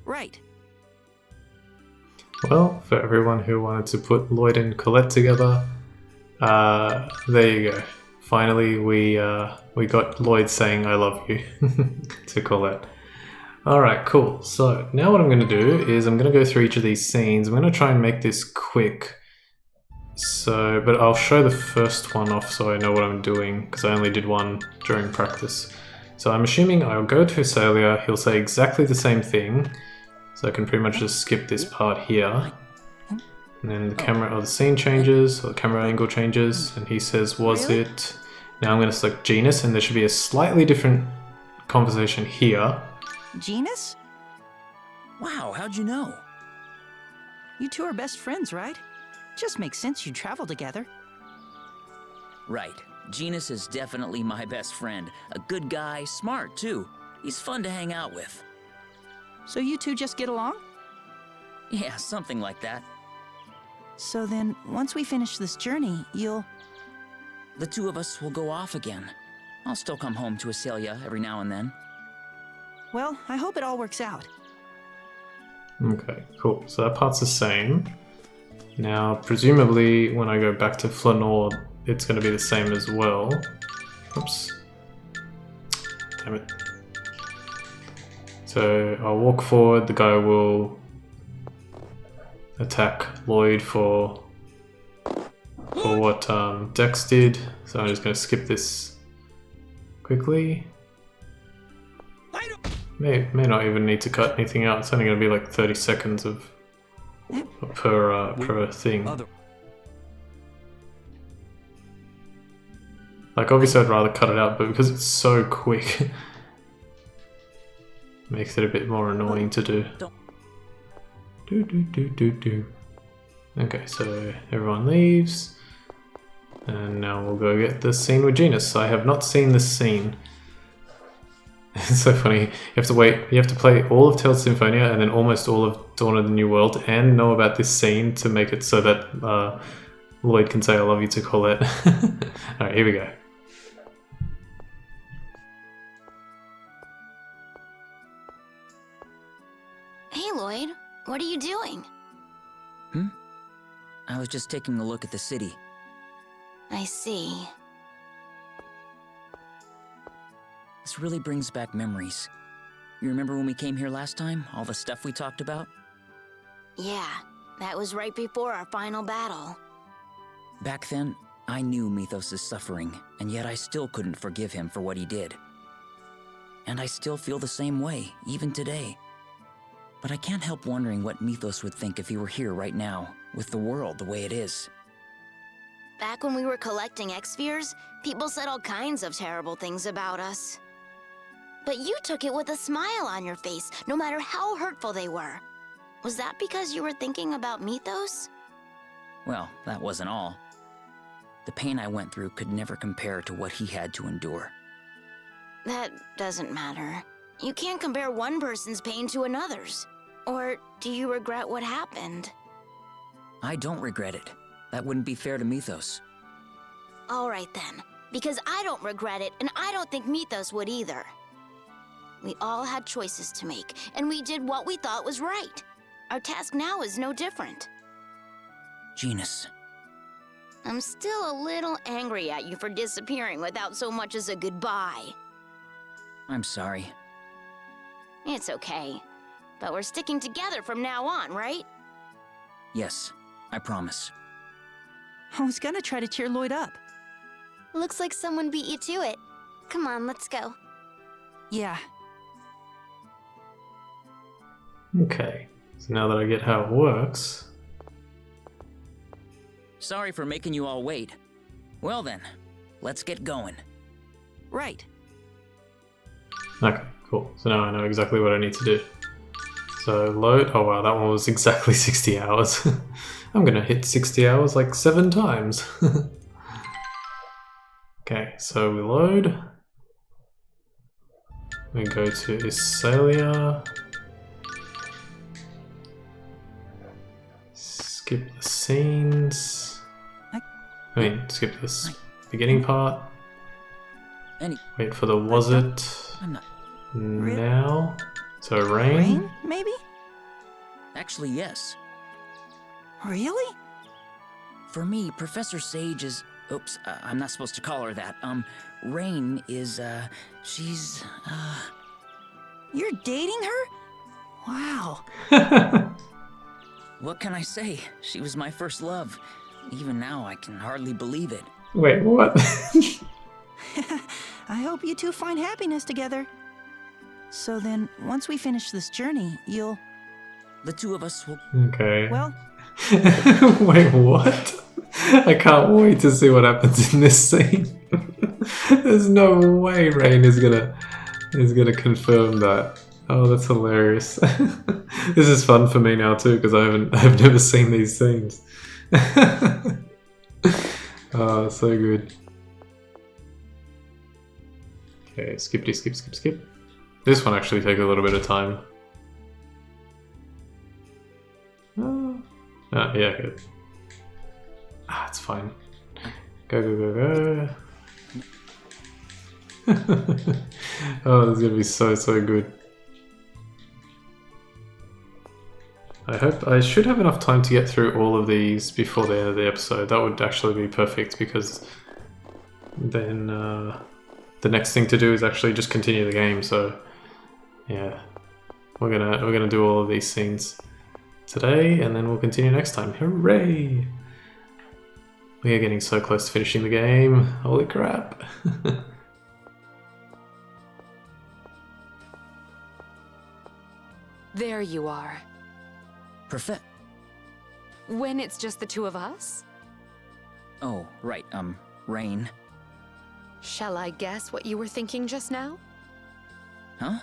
Right. Well, for everyone who wanted to put Lloyd and Colette together, there you go. Finally, we got Lloyd saying "I love you" to Colette. Alright, cool. So now what I'm going to do is I'm going to go through each of these scenes. I'm going to try and make this quick. So, but I'll show the first one off so I know what I'm doing, because I only did one during practice. So I'm assuming I'll go to Salia, he'll say exactly the same thing. So I can pretty much just skip this part here. And then the camera, or the scene changes, or the camera angle changes, and he says, was it? Now I'm going to select genus, and there should be a slightly different conversation here. Genus? Wow, how'd you know? You two are best friends, right? Just makes sense you travel together. Right. Genus is definitely my best friend. A good guy, smart too. He's fun to hang out with. So you two just get along? Yeah, something like that. So then, once we finish this journey, you'll... The two of us will go off again. I'll still come home to Acelia every now and then. Well, I hope it all works out. Okay, cool. So that part's the same. Now, presumably, when I go back to Flanor, it's going to be the same as well. Oops. Damn it. So I'll walk forward, the guy will attack Lloyd for what Dex did. So I'm just going to skip this quickly. May not even need to cut anything out. It's only going to be like 30 seconds of per thing. Like obviously I'd rather cut it out, but because it's so quick, makes it a bit more annoying to do. Okay, so everyone leaves, and now we'll go get the scene with Genus. I have not seen this scene. It's so funny. You have to wait. You have to play all of Tales of Symphonia and then almost all of Dawn of the New World and know about this scene to make it so that Lloyd can say "I love you" to Colette. All right, here we go. Hey, Lloyd. What are you doing? I was just taking a look at the city. I see. This really brings back memories. You remember when we came here last time? All the stuff we talked about? Yeah, that was right before our final battle. Back then, I knew Mythos' suffering, and yet I still couldn't forgive him for what he did. And I still feel the same way, even today. But I can't help wondering what Mythos would think if he were here right now, with the world the way it is. Back when we were collecting X-Spheres, people said all kinds of terrible things about us. But you took it with a smile on your face, no matter how hurtful they were. Was that because you were thinking about Mythos? Well, that wasn't all. The pain I went through could never compare to what he had to endure. That doesn't matter. You can't compare one person's pain to another's. Or do you regret what happened? I don't regret it. That wouldn't be fair to Mythos. All right then, because I don't regret it, and I don't think Mythos would either. We all had choices to make, and we did what we thought was right. Our task now is no different. Genus. I'm still a little angry at you for disappearing without so much as a goodbye. I'm sorry. It's okay. But we're sticking together from now on, right? Yes, I promise. I was gonna try to cheer Lloyd up. Looks like someone beat you to it. Come on, let's go. Yeah. Okay, so now that I get how it works... Sorry for making you all wait. Well then, let's get going. Right. Okay, cool. So now I know exactly what I need to do. So load... Oh wow, that one was exactly 60 hours. I'm gonna hit 60 hours like 7 times. Okay, so we load. We go to Isalia. Skip the scenes. I mean, skip this beginning part. Wait for the was it I'm not... now. So rain. Rain, maybe? Actually, yes. Really? For me, Professor Sage is... Oops, I'm not supposed to call her that. Rain is, she's, You're dating her? Wow. What can I say? She was my first love. Even now, I can hardly believe it. Wait, what? I hope you two find happiness together. So then, once we finish this journey, you'll... The two of us will... Okay. Well... Wait, what? I can't wait to see what happens in this scene. There's no way Rain is gonna confirm that. Oh, that's hilarious. This is fun for me now too, because I've never seen these scenes. Oh, so good. Okay, skippity skip skip skip. This one actually takes a little bit of time. Yeah, good. It's fine. Go, go, go, go. Oh, this is gonna be so good. I should have enough time to get through all of these before the end of the episode. That would actually be perfect, because then the next thing to do is actually just continue the game. So yeah, we're gonna do all of these scenes today, and then we'll continue next time. Hooray! We are getting so close to finishing the game. Holy crap! There you are. Perfect. When it's just the two of us? Oh, right, Rain. Shall I guess what you were thinking just now? Huh?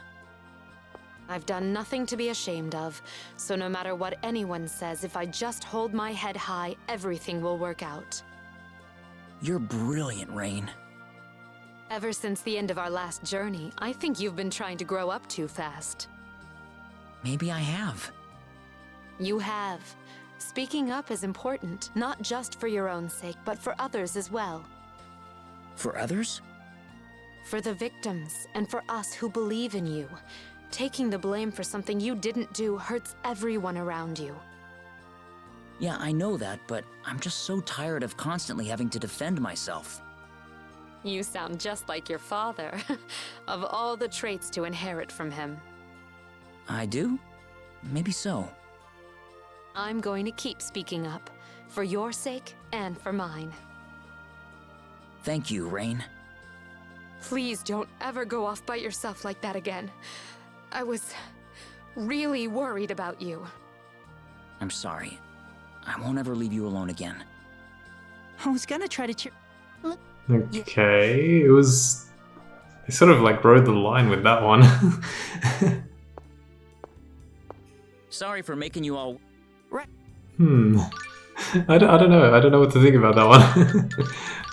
I've done nothing to be ashamed of, so no matter what anyone says, if I just hold my head high, everything will work out. You're brilliant, Rain. Ever since the end of our last journey, I think you've been trying to grow up too fast. Maybe I have. You have. Speaking up is important, not just for your own sake, but for others as well. For others? For the victims, and for us who believe in you. Taking the blame for something you didn't do hurts everyone around you. Yeah, I know that, but I'm just so tired of constantly having to defend myself. You sound just like your father. Of all the traits to inherit from him. I do? Maybe so. I'm going to keep speaking up. For your sake, and for mine. Thank you, Rain. Please don't ever go off by yourself like that again. I was really worried about you. I'm sorry. I won't ever leave you alone again. I was gonna try to cheer... Okay, it was... They sort of like rode the line with that one. Sorry for making you all... I don't know. I don't know what to think about that one.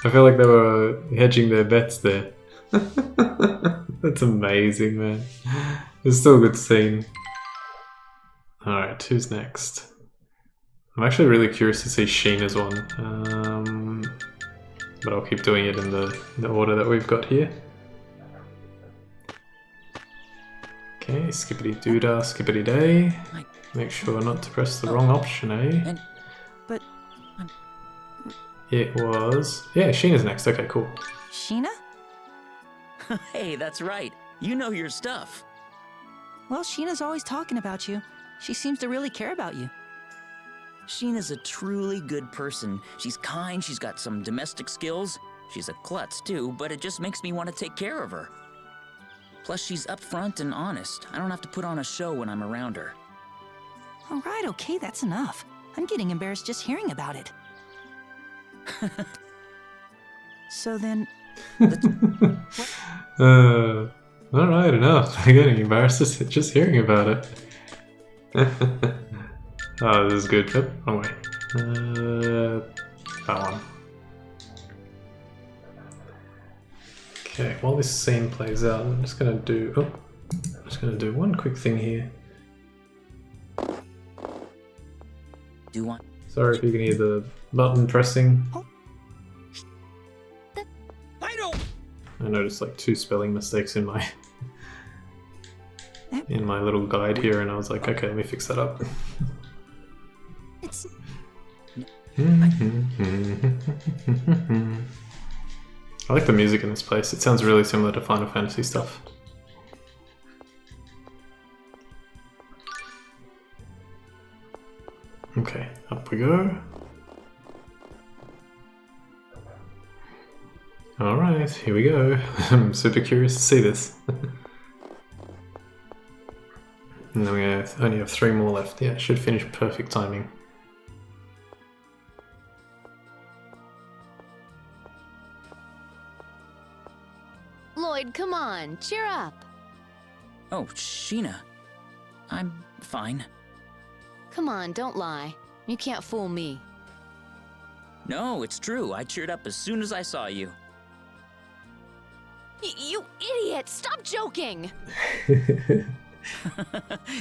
I feel like they were hedging their bets there. That's amazing, man. It's still a good scene. Alright, who's next? I'm actually really curious to see Sheena's one. But I'll keep doing it in the order that we've got here. Okay, skippity doodah, skippity day. Make sure not to press the wrong option, eh? But... It was... Yeah, Sheena's next. Okay, cool. Sheena? Hey, that's right. You know your stuff. Well, Sheena's always talking about you. She seems to really care about you. Sheena's a truly good person. She's kind, she's got some domestic skills. She's a klutz too, but it just makes me want to take care of her. Plus, she's upfront and honest. I don't have to put on a show when I'm around her. All right, okay, that's enough. I'm getting embarrassed just hearing about it. So then... Alright, enough. I'm getting embarrassed just hearing about it. Oh, this is good. Oh, wrong way. That one. Okay, while this scene plays out, I'm just gonna do... Oh, I'm just gonna do one quick thing here. Do what? Sorry if you can hear the button pressing. I noticed like 2 spelling mistakes in my little guide here, and I was like, okay, let me fix that up. I like the music in this place. It sounds really similar to Final Fantasy stuff. we go. Alright, here we go. I'm super curious to see this. And then we only have 3 more left. Yeah, should finish perfect timing. Lloyd, come on, cheer up. Oh, Sheena. I'm fine. Come on, don't lie. You can't fool me. No, it's true. I cheered up as soon as I saw you. You idiot! Stop joking!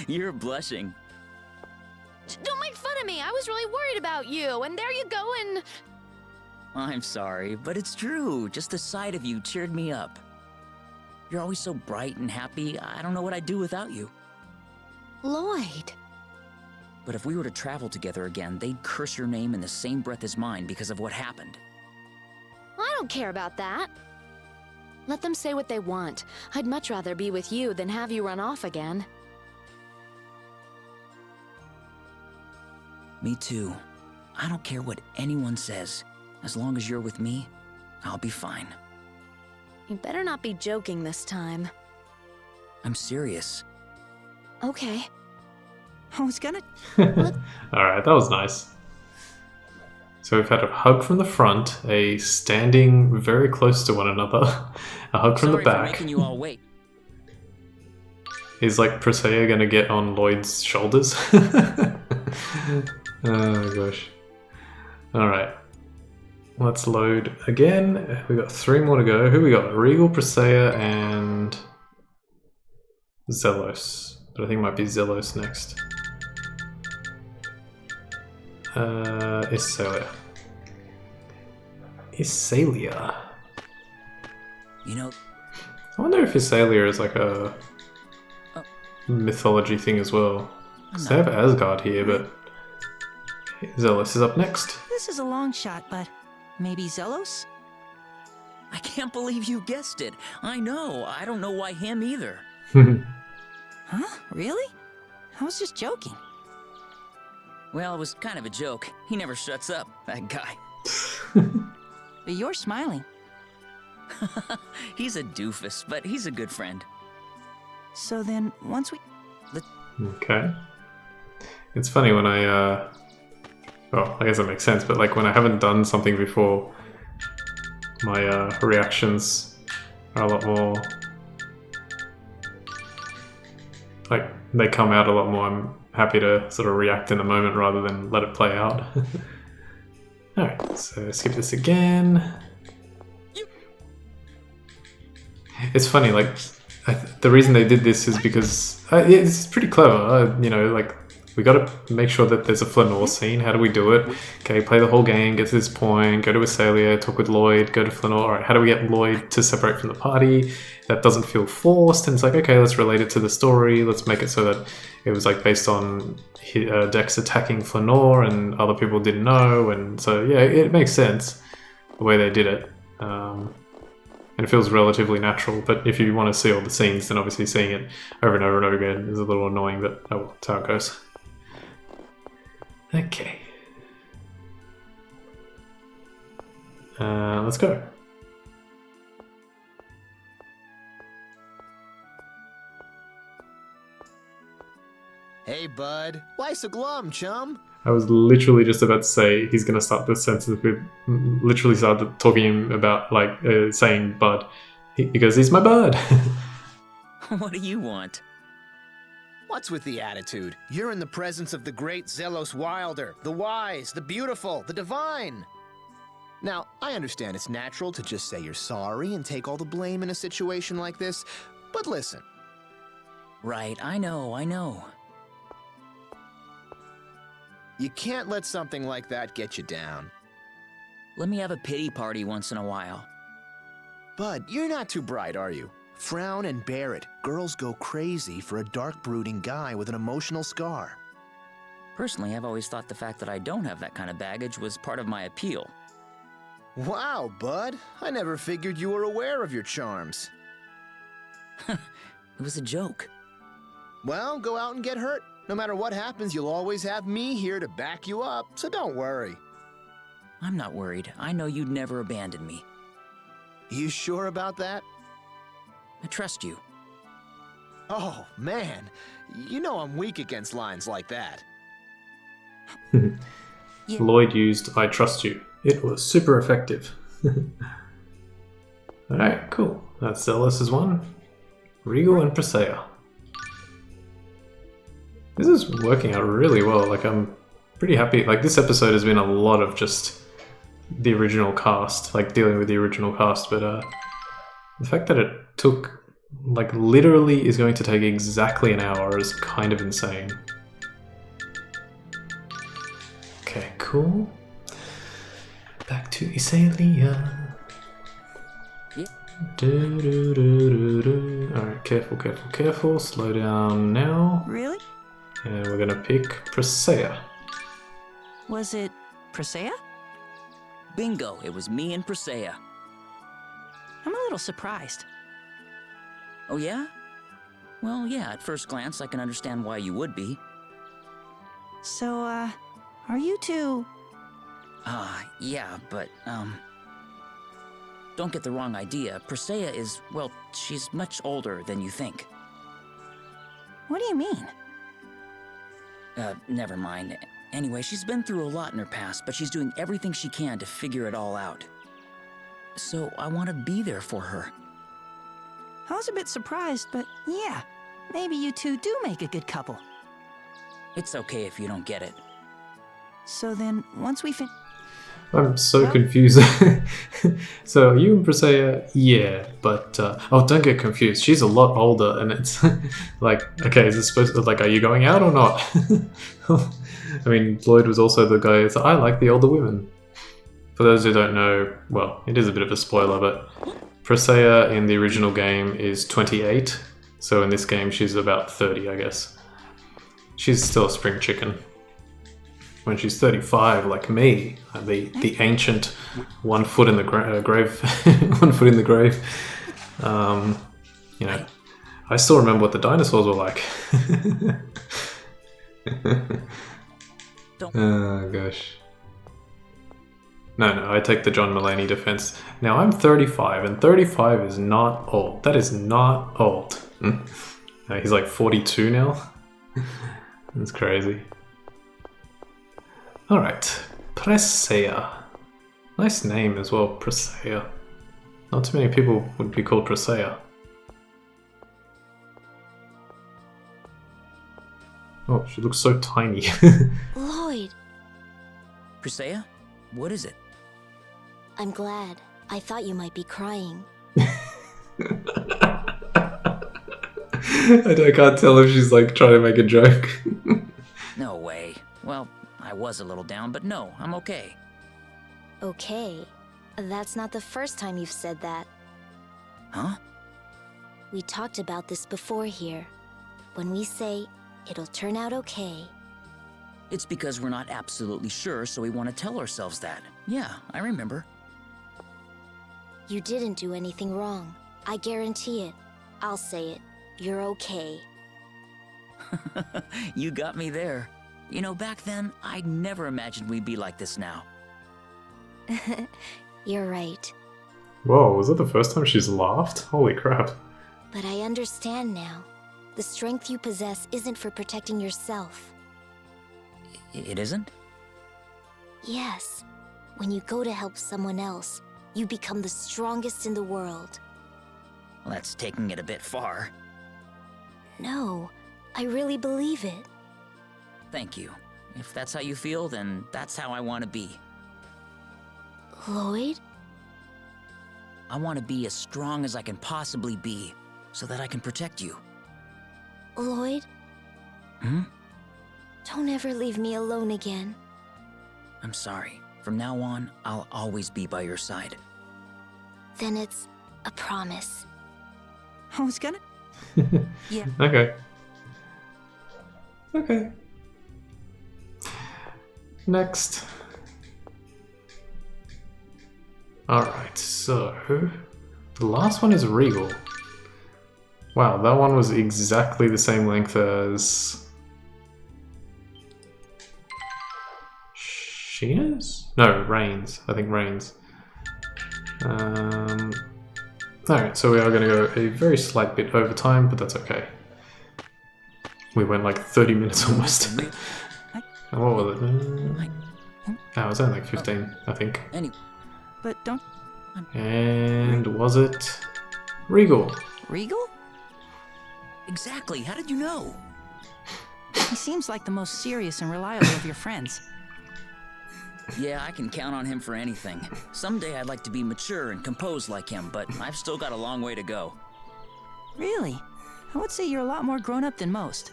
You're blushing. Don't make fun of me. I was really worried about you, and there you go and... I'm sorry, but it's true. Just the sight of you cheered me up. You're always so bright and happy. I don't know what I'd do without you. Lloyd. But if we were to travel together again, they'd curse your name in the same breath as mine because of what happened. I don't care about that. Let them say what they want. I'd much rather be with you than have you run off again. Me too. I don't care what anyone says. As long as you're with me, I'll be fine. You better not be joking this time. I'm serious. Okay. I was gonna... Alright, that was nice. So we've had a hug from the front, a standing very close to one another, a hug from the back. Sorry for making you all wait. Is like Presea gonna get on Lloyd's shoulders? Oh gosh. Alright. Let's load again. We got 3 more to go. Who we got? Regal, Presea, and Zelos. But I think it might be Zelos next. Isalia. Isalia. You know... I wonder if Isalia is like a mythology thing as well. Because they have Asgard here, but Zelos is up next. This is a long shot, but maybe Zelos? I can't believe you guessed it. I know. I don't know why him either. Huh? Really? I was just joking. Well, it was kind of a joke. He never shuts up, that guy. But you're smiling. He's a doofus, but he's a good friend. So then, once we... Okay. It's funny when I, well, I guess that makes sense, but like when I haven't done something before, my reactions are a lot more... like, they come out a lot more. I'm happy to sort of react in the moment rather than let it play out. Alright, so skip this again. It's funny, like, the reason they did this is because it's pretty clever. You know, like, we gotta make sure that there's a Flanor scene. How do we do it? Okay, play the whole game, get to this point, go to Isalia, talk with Lloyd, go to Flanor. Alright, how do we get Lloyd to separate from the party? That doesn't feel forced, and it's like, okay, let's relate it to the story. Let's make it so that it was like based on Dex attacking Flanor and other people didn't know, and so yeah, it makes sense the way they did it. And it feels relatively natural, but if you want to see all the scenes, then obviously seeing it over and over and over again is a little annoying, but oh well, that's how it goes. Okay. Let's go. Hey, bud. Why so glum, chum? I was literally just about to say he's going to start this sentence with literally started talking about like saying bud. He goes, he's my bud. What do you want? What's with the attitude? You're in the presence of the great Zelos Wilder, the wise, the beautiful, the divine. Now, I understand it's natural to just say you're sorry and take all the blame in a situation like this, but listen. Right, I know. You can't let something like that get you down. Let me have a pity party once in a while. Bud, you're not too bright, are you? Frown and bear it. Girls go crazy for a dark, brooding guy with an emotional scar. Personally, I've always thought the fact that I don't have that kind of baggage was part of my appeal. Wow, Bud. I never figured you were aware of your charms. It was a joke. Well, go out and get hurt. No matter what happens, you'll always have me here to back you up, so don't worry. I'm not worried. I know you'd never abandon me. You sure about that? I trust you. Oh, man. You know I'm weak against lines like that. Lloyd used I trust you. It was super effective. Alright, cool. That's Zealous' one. Regal and Presea. This is working out really well. Like, I'm pretty happy. Like, this episode has been a lot of just the original cast, like dealing with the original cast, but the fact that it took, like, literally is going to take exactly an hour is kind of insane. Okay, cool. Back to Iselia. Alright, careful, careful, careful. Slow down now. Really? And we're gonna pick Presea. Was it Presea? Bingo, it was me and Presea. I'm a little surprised. Oh yeah? Well, yeah, at first glance I can understand why you would be. So, are you two... Yeah, but, don't get the wrong idea. Presea is, well, she's much older than you think. What do you mean? Never mind. Anyway, she's been through a lot in her past, but she's doing everything she can to figure it all out. So I want to be there for her. I was a bit surprised, but yeah, maybe you two do make a good couple. It's okay if you don't get it. So then, once we I'm so confused. So, are you and Presea? Yeah, but, oh, don't get confused. She's a lot older, and it's like, okay, is it supposed to, like, are you going out or not? I mean, Lloyd was also the guy, so I like the older women. For those who don't know, well, it is a bit of a spoiler, but Presea in the original game is 28, so in this game she's about 30, I guess. She's still a spring chicken. When she's 35, like me, the ancient 1 foot in the grave, 1 foot in the grave. You know, I still remember what the dinosaurs were like. Oh gosh. No, I take the John Mulaney defense. Now I'm 35, and 35 is not old. That is not old. He's like 42 now. That's crazy. Alright, Presea. Nice name as well, Presea. Not too many people would be called Presea. Oh, she looks so tiny. Lloyd. Presea? What is it? I'm glad. I thought you might be crying. I can't tell if she's like trying to make a joke. No way. Well, I was a little down, but no, I'm okay. Okay. That's not the first time you've said that. Huh? We talked about this before here. When we say, it'll turn out okay. It's because we're not absolutely sure, so we want to tell ourselves that. Yeah, I remember. You didn't do anything wrong. I guarantee it. I'll say it. You're okay. You got me there. You know, back then, I never imagined we'd be like this now. You're right. Whoa, was that the first time she's laughed? Holy crap. But I understand now. The strength you possess isn't for protecting yourself. It isn't? Yes. When you go to help someone else, you become the strongest in the world. Well, that's taking it a bit far. No, I really believe it. Thank you. If that's how you feel, then that's how I want to be. Lloyd? I want to be as strong as I can possibly be, so that I can protect you. Lloyd? Hmm? Don't ever leave me alone again. I'm sorry. From now on, I'll always be by your side. Then it's a promise. I was gonna... Yeah. Okay. Okay. Next. Alright, so... the last one is Regal. Wow, that one was exactly the same length as Chinas? No, Rains. I think Rains. Alright, so we are going to go a very slight bit over time, but that's okay. We went like 30 minutes almost. And what was it? Oh, it was only like 15, I think. But don't... And was it Regal? Regal? Exactly, how did you know? He seems like the most serious and reliable of your friends. Yeah, I can count on him for anything. Someday I'd like to be mature and composed like him, but I've still got a long way to go. Really? I would say you're a lot more grown up than most.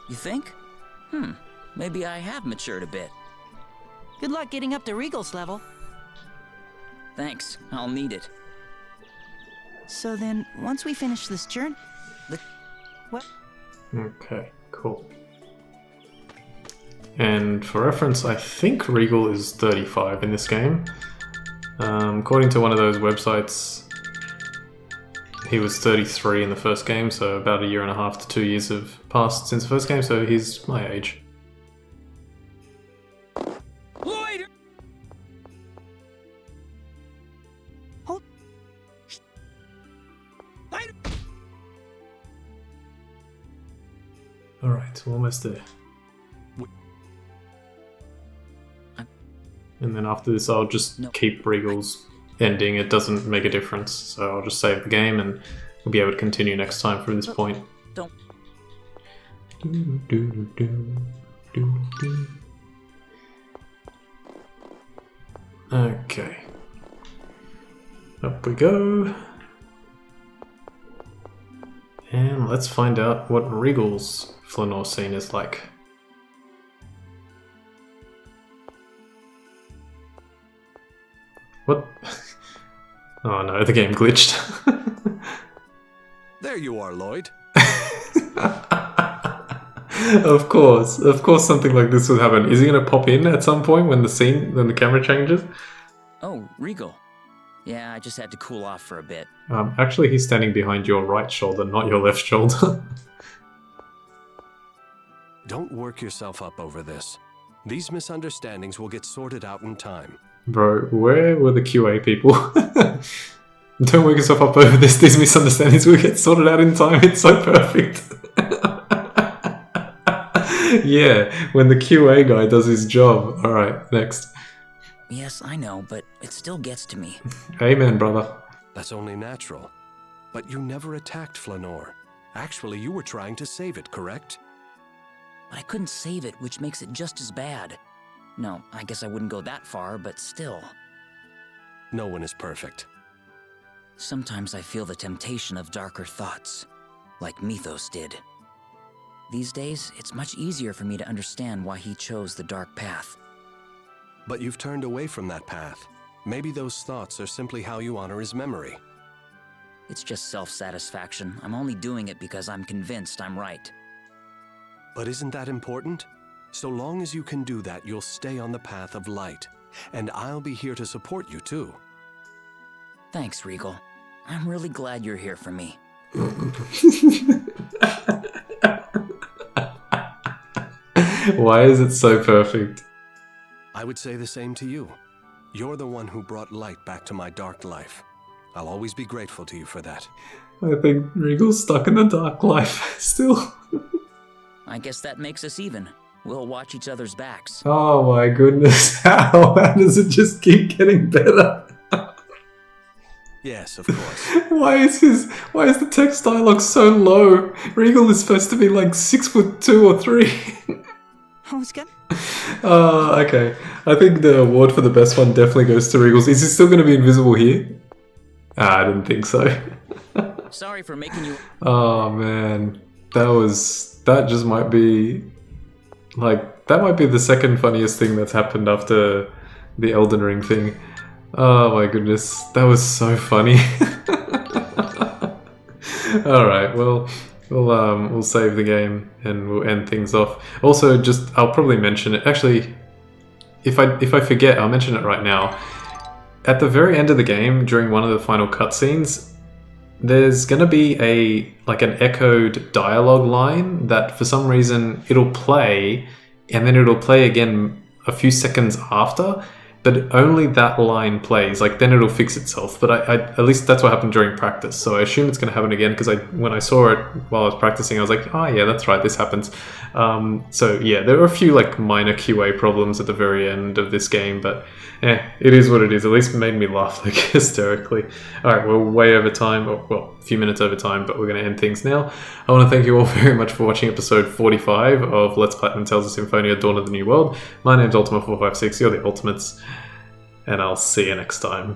You think? Maybe I have matured a bit. Good luck getting up to Regal's level. Thanks, I'll need it. So then, once we finish this journey... What? Okay, cool. And for reference, I think Regal is 35 in this game. According to one of those websites, he was 33 in the first game, so about a year and a half to 2 years have passed since the first game, so he's my age. Lloyd! Hold... Alright, we're almost there. And then after this I'll just keep Regal's ending, it doesn't make a difference, so I'll just save the game and we'll be able to continue next time from this point. Don't. Okay. Up we go. And let's find out what Regal's Flanor scene is like. What? Oh no, the game glitched. There you are, Lloyd. Of course something like this would happen. Is he gonna pop in at some point when the camera changes? Oh, Regal. Yeah, I just had to cool off for a bit. Actually he's standing behind your right shoulder, not your left shoulder. Don't work yourself up over this. These misunderstandings will get sorted out in time. Bro, where were the Ch.8 people? Don't work yourself up over this. These misunderstandings will get sorted out in time. It's so perfect. Yeah, when the Ch.8 guy does his job. Alright, next. Yes, I know, but it still gets to me. Amen, brother. That's only natural. But you never attacked Flanor. Actually, you were trying to save it, correct? But I couldn't save it, which makes it just as bad. No, I guess I wouldn't go that far, but still. No one is perfect. Sometimes I feel the temptation of darker thoughts, like Mythos did. These days, it's much easier for me to understand why he chose the dark path. But you've turned away from that path. Maybe those thoughts are simply how you honor his memory. It's just self-satisfaction. I'm only doing it because I'm convinced I'm right. But isn't that important? So long as you can do that, you'll stay on the path of light. And I'll be here to support you, too. Thanks, Regal. I'm really glad you're here for me. Why is it so perfect? I would say the same to you. You're the one who brought light back to my dark life. I'll always be grateful to you for that. I think Regal's stuck in the dark life still. I guess that makes us even. We'll watch each other's backs. Oh my goodness, how? How does it just keep getting better? Yes, of course. Why is the text dialogue so low? Regal is supposed to be like 6'2" or 3. Who's good? Okay. I think the award for the best one definitely goes to Regal's. Is he still going to be invisible here? I didn't think so. Sorry for making you... Oh man, that just might be... Like, that might be the second funniest thing that's happened after the Elden Ring thing. Oh my goodness, that was so funny. Alright, well, we'll save the game and we'll end things off. Also, I'll probably mention it. Actually, if I forget, I'll mention it right now. At the very end of the game, during one of the final cutscenes, there's gonna be an echoed dialogue line that for some reason it'll play, and then it'll play again a few seconds after, but only that line plays. Like, then it'll fix itself. But I at least that's what happened during practice. So I assume it's going to happen again, because when I saw it while I was practicing, I was like, oh yeah, that's right, this happens. So yeah, there were a few like minor QA problems at the very end of this game, but it is what it is. At least it made me laugh like hysterically. All right, we're way over time, well, a few minutes over time, but we're going to end things now. I want to thank you all very much for watching episode 45 of Let's Platinum Tales of Symphonia: Dawn of the New World. My name's Ultima456, you're the Ultimates, and I'll see you next time.